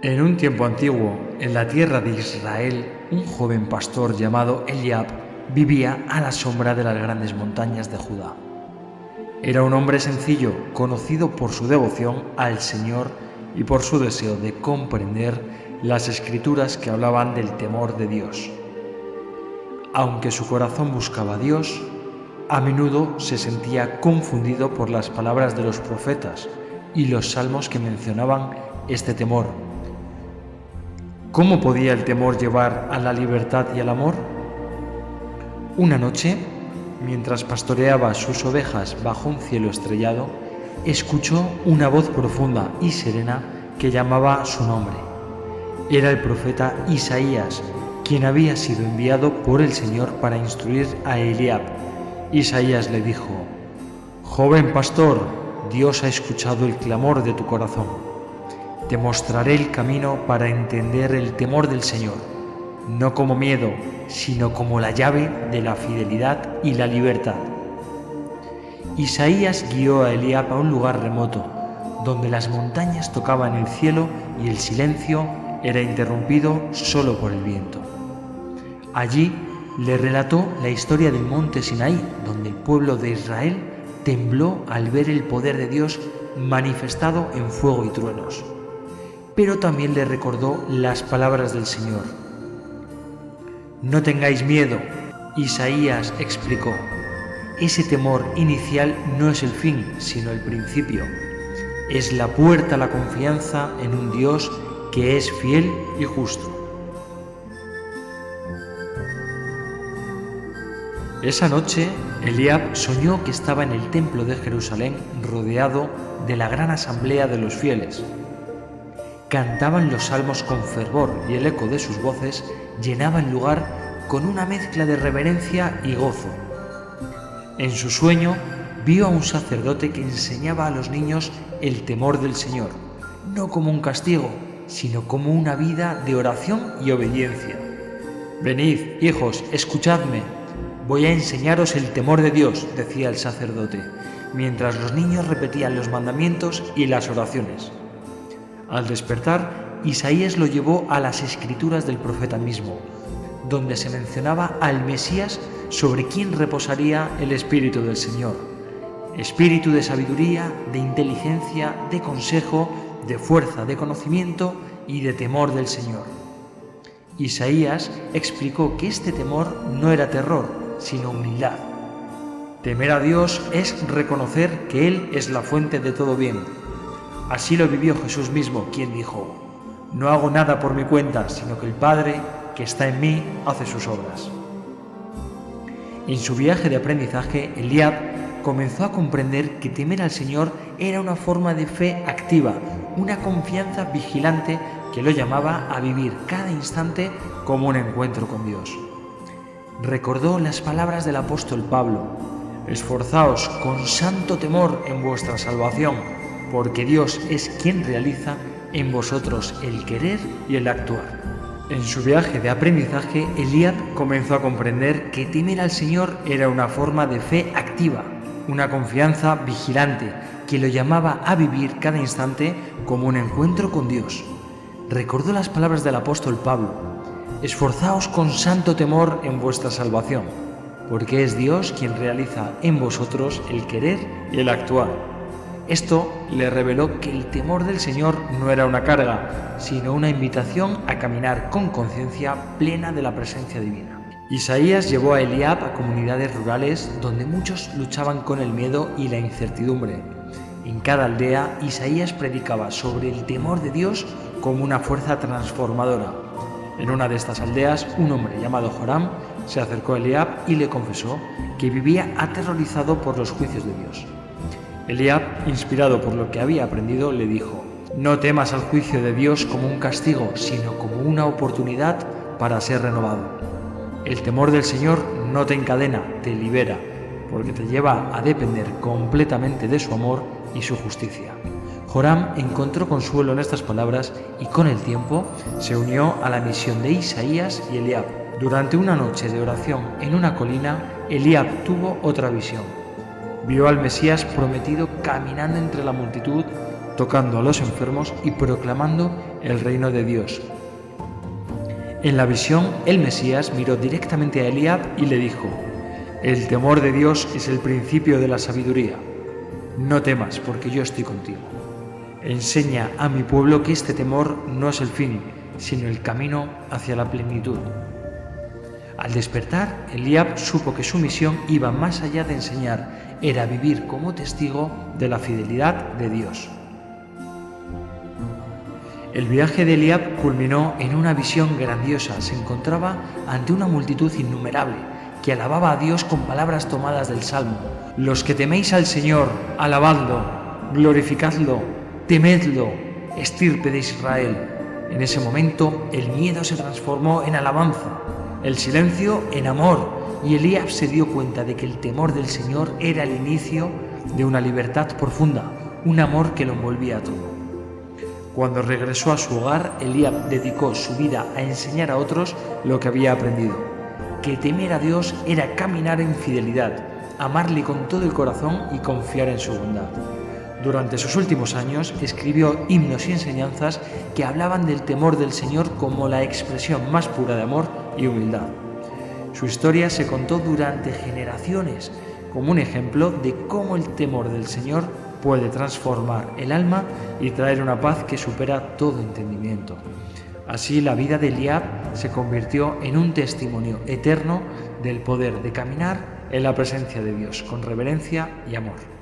En un tiempo antiguo, en la tierra de Israel, un joven pastor llamado Eliab vivía a la sombra de las grandes montañas de Judá. Era un hombre sencillo, conocido por su devoción al Señor y por su deseo de comprender las escrituras que hablaban del temor de Dios. Aunque su corazón buscaba a Dios, a menudo se sentía confundido por las palabras de los profetas y los salmos que mencionaban este temor. ¿Cómo podía el temor llevar a la libertad y al amor? Una noche, mientras pastoreaba sus ovejas bajo un cielo estrellado, escuchó una voz profunda y serena que llamaba su nombre. Era el profeta Isaías, quien había sido enviado por el Señor para instruir a Eliab. Isaías le dijo: «Joven pastor, Dios ha escuchado el clamor de tu corazón. Te mostraré el camino para entender el temor del Señor, no como miedo, sino como la llave de la fidelidad y la libertad». Isaías guió a Eliab a un lugar remoto, donde las montañas tocaban el cielo y el silencio era interrumpido solo por el viento. Allí le relató la historia del monte Sinaí, donde el pueblo de Israel tembló al ver el poder de Dios manifestado en fuego y truenos. Pero también le recordó las palabras del Señor. «No tengáis miedo», Isaías explicó. «Ese temor inicial no es el fin, sino el principio. Es la puerta a la confianza en un Dios que es fiel y justo». Esa noche, Eliab soñó que estaba en el templo de Jerusalén rodeado de la gran asamblea de los fieles. Cantaban los salmos con fervor y el eco de sus voces llenaba el lugar con una mezcla de reverencia y gozo. En su sueño vio a un sacerdote que enseñaba a los niños el temor del Señor, no como un castigo, sino como una vida de oración y obediencia. «Venid, hijos, escuchadme. Voy a enseñaros el temor de Dios», decía el sacerdote, mientras los niños repetían los mandamientos y las oraciones. Al despertar, Isaías lo llevó a las escrituras del profeta mismo, donde se mencionaba al Mesías sobre quien reposaría el Espíritu del Señor. Espíritu de sabiduría, de inteligencia, de consejo, de fuerza, de conocimiento y de temor del Señor. Isaías explicó que este temor no era terror, sino humildad. Temer a Dios es reconocer que Él es la fuente de todo bien. Así lo vivió Jesús mismo, quien dijo: «No hago nada por mi cuenta, sino que el Padre que está en mí hace sus obras». En su viaje de aprendizaje, Eliab comenzó a comprender que temer al Señor era una forma de fe activa, una confianza vigilante que lo llamaba a vivir cada instante como un encuentro con Dios. Recordó las palabras del apóstol Pablo: «Esforzaos con santo temor en vuestra salvación, porque Dios es quien realiza en vosotros el querer y el actuar». En su viaje de aprendizaje, Eliab comenzó a comprender que temer al Señor era una forma de fe activa, una confianza vigilante que lo llamaba a vivir cada instante como un encuentro con Dios. Recordó las palabras del apóstol Pablo: «Esforzaos con santo temor en vuestra salvación, porque es Dios quien realiza en vosotros el querer y el actuar». Esto le reveló que el temor del Señor no era una carga, sino una invitación a caminar con conciencia plena de la presencia divina. Isaías llevó a Eliab a comunidades rurales donde muchos luchaban con el miedo y la incertidumbre. En cada aldea, Isaías predicaba sobre el temor de Dios como una fuerza transformadora. En una de estas aldeas, un hombre llamado Joram se acercó a Eliab y le confesó que vivía aterrorizado por los juicios de Dios. Eliab, inspirado por lo que había aprendido, le dijo: «No temas al juicio de Dios como un castigo, sino como una oportunidad para ser renovado. El temor del Señor no te encadena, te libera, porque te lleva a depender completamente de su amor y su justicia». Joram encontró consuelo en estas palabras y con el tiempo se unió a la misión de Isaías y Eliab. Durante una noche de oración en una colina, Eliab tuvo otra visión. Vio al Mesías prometido caminando entre la multitud, tocando a los enfermos y proclamando el reino de Dios. En la visión, el Mesías miró directamente a Eliab y le dijo: «El temor de Dios es el principio de la sabiduría. No temas, porque yo estoy contigo. Enseña a mi pueblo que este temor no es el fin, sino el camino hacia la plenitud». Al despertar, Eliab supo que su misión iba más allá de enseñar, era vivir como testigo de la fidelidad de Dios. El viaje de Eliab culminó en una visión grandiosa. Se encontraba ante una multitud innumerable que alababa a Dios con palabras tomadas del Salmo: «Los que teméis al Señor, alabadlo, glorificadlo, temedlo, estirpe de Israel». En ese momento el miedo se transformó en alabanza, el silencio en amor, y Eliab se dio cuenta de que el temor del Señor era el inicio de una libertad profunda, un amor que lo envolvía todo. Cuando regresó a su hogar, Eliab dedicó su vida a enseñar a otros lo que había aprendido: que temer a Dios era caminar en fidelidad, amarle con todo el corazón y confiar en su bondad. Durante sus últimos años escribió himnos y enseñanzas que hablaban del temor del Señor como la expresión más pura de amor y humildad. Su historia se contó durante generaciones como un ejemplo de cómo el temor del Señor puede transformar el alma y traer una paz que supera todo entendimiento. Así, la vida de Eliab se convirtió en un testimonio eterno del poder de caminar en la presencia de Dios con reverencia y amor.